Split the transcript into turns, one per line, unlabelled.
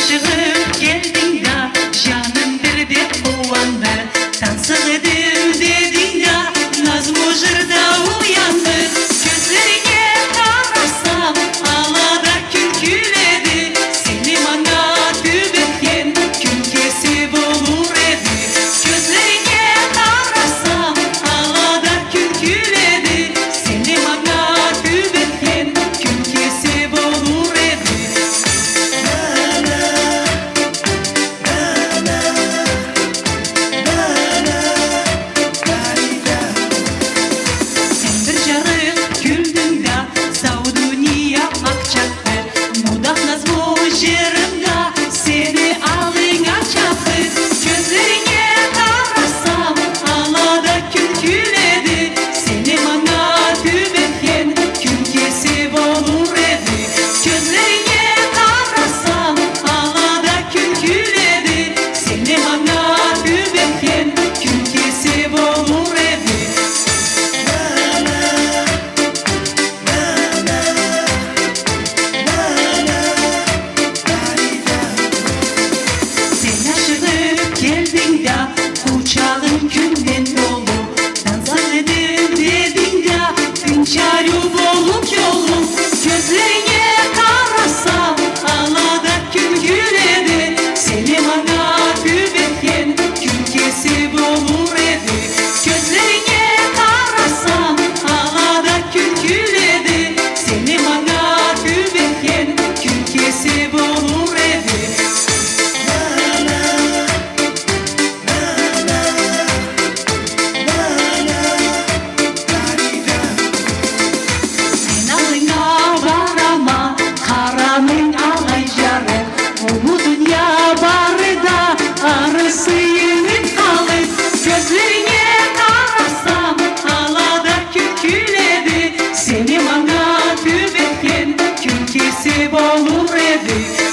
aşığım geldin da canımdır de kovandı. Tansız edim dedin da nazım ojırda uyandı. Gözlerine karasam ağlada külküledi. Seni bana tübetken külkesi bulur edi. Gözlerine karasam ağlada külküledi. Seni bana tübetken külkesi bulur edi. Sen bir jarık güldün da sağ dünya akçaktı. Mudak nazmu jırımda seni alına çaktı. Gözlerine karasam ağlada külküledi. Seni bana tübetken külkesi bulur edi. Gözlerine karasam ağlada külküledi. Seni bana tübetken külkesi bulur edi. Sen aşığım geldin da kucağın günden dolu. Dans edelim dedin da hünkârı bolup yolum. Gözlerine karasam ağlada külküledi. Seni bana tübetken külkesi bulur edi. Gözlerine karasam ağlada külküledi. Seni bana tübetken külkesi bulur edi. Sen alına varama karamın alay jarı. Bu dünya barıda arısı yenip kalır. Gözlerine karasam ağlada külküledi. Seni bana tübetken külkesi bulur edi.